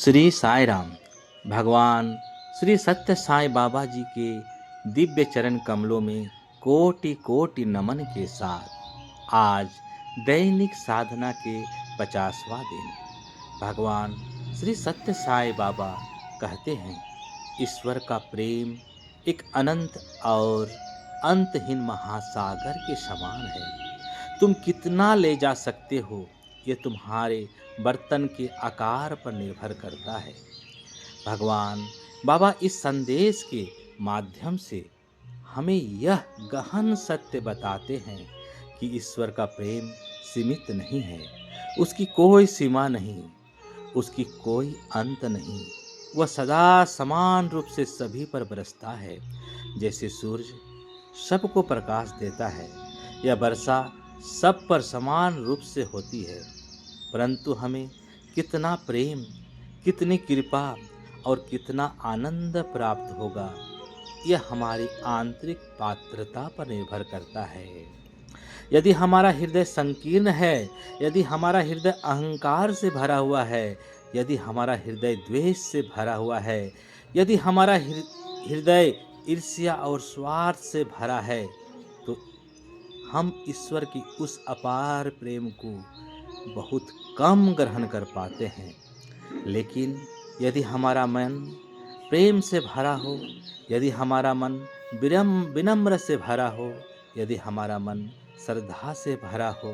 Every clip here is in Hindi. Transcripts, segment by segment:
श्री साई राम। भगवान श्री सत्य साई बाबा जी के दिव्य चरण कमलों में कोटि कोटि नमन के साथ आज दैनिक साधना के 50वां दिन। भगवान श्री सत्य साई बाबा कहते हैं, ईश्वर का प्रेम एक अनंत और अंतहीन महासागर के समान है। तुम कितना ले जा सकते हो, ये तुम्हारे बर्तन के आकार पर निर्भर करता है। भगवान बाबा इस संदेश के माध्यम से हमें यह गहन सत्य बताते हैं कि ईश्वर का प्रेम सीमित नहीं है, उसकी कोई सीमा नहीं, उसकी कोई अंत नहीं। वह सदा समान रूप से सभी पर बरसता है। जैसे सूरज सबको प्रकाश देता है, यह वर्षा सब पर समान रूप से होती है। परंतु हमें कितना प्रेम, कितनी कृपा और कितना आनंद प्राप्त होगा, यह हमारी आंतरिक पात्रता पर निर्भर करता है। यदि हमारा हृदय संकीर्ण है, यदि हमारा हृदय अहंकार से भरा हुआ है, यदि हमारा हृदय द्वेष से भरा हुआ है, यदि हमारा हृदय ईर्ष्या और स्वार्थ से भरा है, तो हम ईश्वर की उस अपार प्रेम को बहुत कम ग्रहण कर पाते हैं। लेकिन यदि हमारा मन प्रेम से भरा हो, यदि हमारा मन विनम्र से भरा हो, यदि हमारा मन श्रद्धा से भरा हो,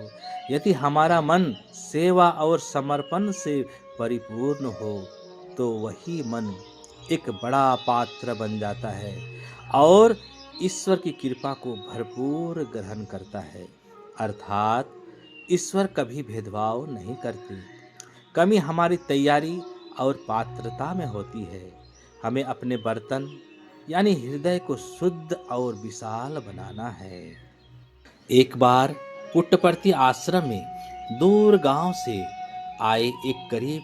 यदि हमारा मन सेवा और समर्पण से परिपूर्ण हो, तो वही मन एक बड़ा पात्र बन जाता है और ईश्वर की कृपा को भरपूर ग्रहण करता है। अर्थात ईश्वर कभी भेदभाव नहीं करते। कमी हमारी तैयारी और पात्रता में होती है। हमें अपने बर्तन यानी हृदय को शुद्ध और विशाल बनाना है। एक बार पुट्टपर्थी आश्रम में दूर गांव से आए एक गरीब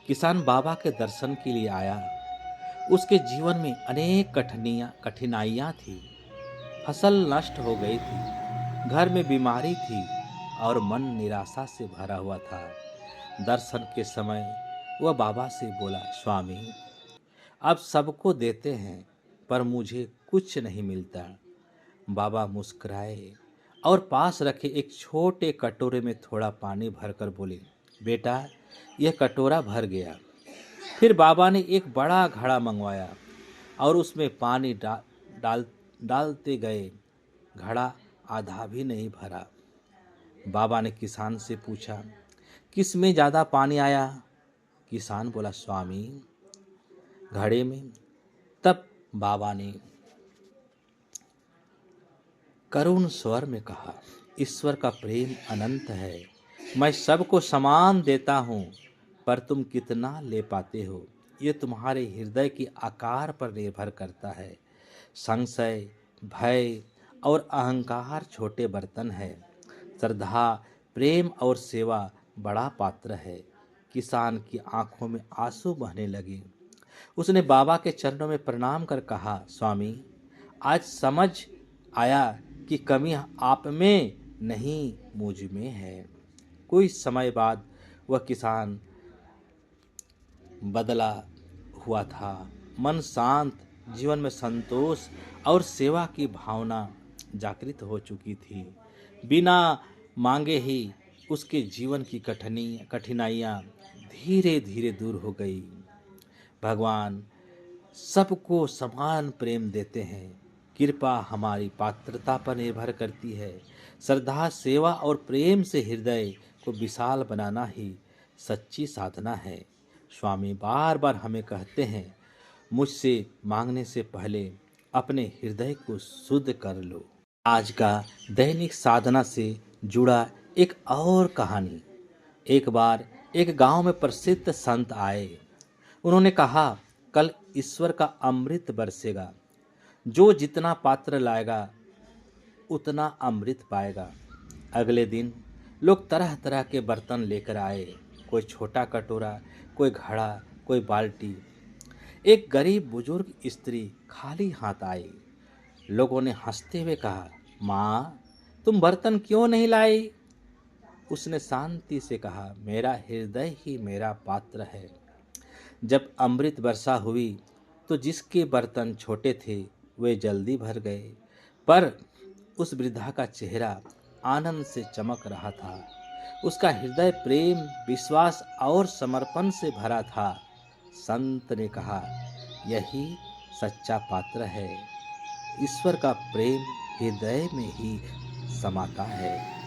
किसान बाबा के दर्शन के लिए आया। उसके जीवन में अनेक कठिनाइयाँ थी। फसल नष्ट हो गई थी, घर में बीमारी थी और मन निराशा से भरा हुआ था। दर्शन के समय वह बाबा से बोला, स्वामी, आप सबको देते हैं पर मुझे कुछ नहीं मिलता। बाबा मुस्कुराए और पास रखे एक छोटे कटोरे में थोड़ा पानी भरकर बोले, बेटा, यह कटोरा भर गया। फिर बाबा ने एक बड़ा घड़ा मंगवाया और उसमें पानी डालते गए। घड़ा आधा भी नहीं भरा। बाबा ने किसान से पूछा, किस में ज़्यादा पानी आया? किसान बोला, स्वामी, घड़े में। तब बाबा ने करुण स्वर में कहा, ईश्वर का प्रेम अनंत है। मैं सबको समान देता हूँ, पर तुम कितना ले पाते हो, ये तुम्हारे हृदय के आकार पर निर्भर करता है। संशय, भय और अहंकार छोटे बर्तन है। श्रद्धा, प्रेम और सेवा बड़ा पात्र है। किसान की आंखों में आंसू बहने लगे। उसने बाबा के चरणों में प्रणाम कर कहा, स्वामी, आज समझ आया कि कमी आप में नहीं, मुझ में है। कुछ समय बाद वह किसान बदला हुआ था। मन शांत, जीवन में संतोष और सेवा की भावना जागृत हो चुकी थी। बिना मांगे ही उसके जीवन की कठिनाइयाँ धीरे धीरे दूर हो गई। भगवान सबको समान प्रेम देते हैं। कृपा हमारी पात्रता पर निर्भर करती है। श्रद्धा, सेवा और प्रेम से हृदय को विशाल बनाना ही सच्ची साधना है। स्वामी बार बार हमें कहते हैं, मुझसे मांगने से पहले अपने हृदय को शुद्ध कर लो। आज का दैनिक साधना से जुड़ा एक और कहानी। एक बार एक गांव में प्रसिद्ध संत आए। उन्होंने कहा, कल ईश्वर का अमृत बरसेगा। जो जितना पात्र लाएगा उतना अमृत पाएगा। अगले दिन लोग तरह तरह के बर्तन लेकर आए। कोई छोटा कटोरा, कोई घड़ा, कोई बाल्टी। एक गरीब बुजुर्ग स्त्री खाली हाथ आई। लोगों ने हंसते हुए कहा, माँ, तुम बर्तन क्यों नहीं लाई? उसने शांति से कहा, मेरा हृदय ही मेरा पात्र है। जब अमृत वर्षा हुई तो जिसके बर्तन छोटे थे वे जल्दी भर गए, पर उस वृद्धा का चेहरा आनंद से चमक रहा था। उसका हृदय प्रेम, विश्वास और समर्पण से भरा था। संत ने कहा, यही सच्चा पात्र है। ईश्वर का प्रेम हृदय में ही समाता है।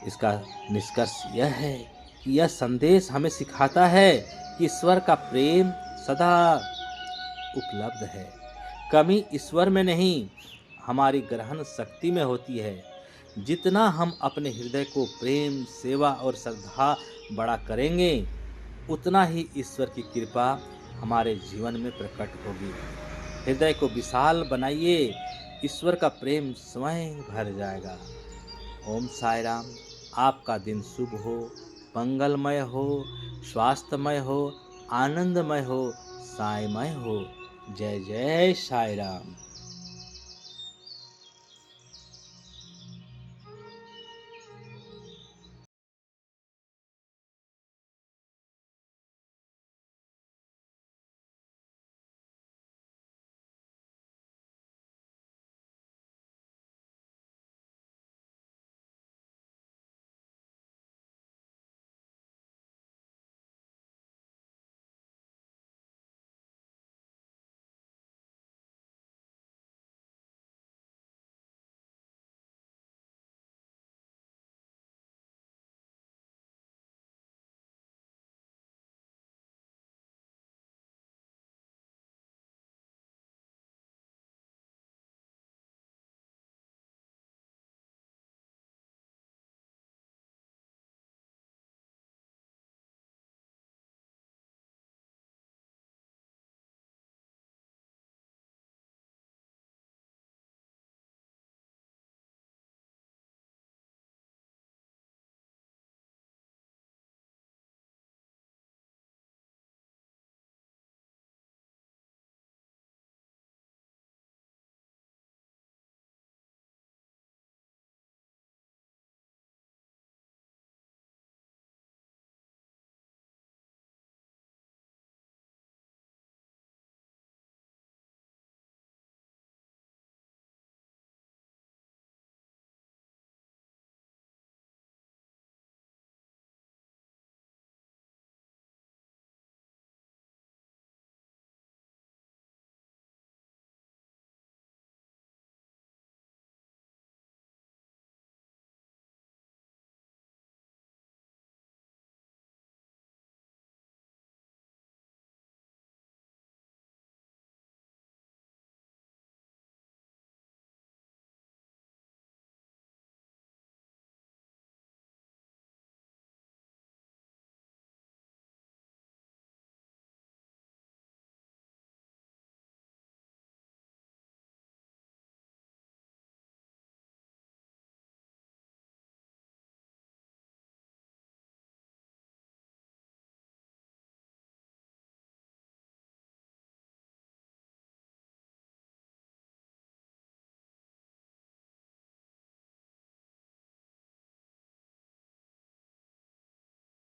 इसका निष्कर्ष यह है कि यह संदेश हमें सिखाता है कि ईश्वर का प्रेम सदा उपलब्ध है। कमी ईश्वर में नहीं, हमारी ग्रहण शक्ति में होती है। जितना हम अपने हृदय को प्रेम, सेवा और श्रद्धा बड़ा करेंगे, उतना ही ईश्वर की कृपा हमारे जीवन में प्रकट होगी। हृदय को विशाल बनाइए, ईश्वर का प्रेम स्वयं भर जाएगा। ओम साई राम। आपका दिन शुभ हो, मंगलमय हो, स्वास्थ्यमय हो, आनंदमय हो, साईमय हो। जय जय साई राम।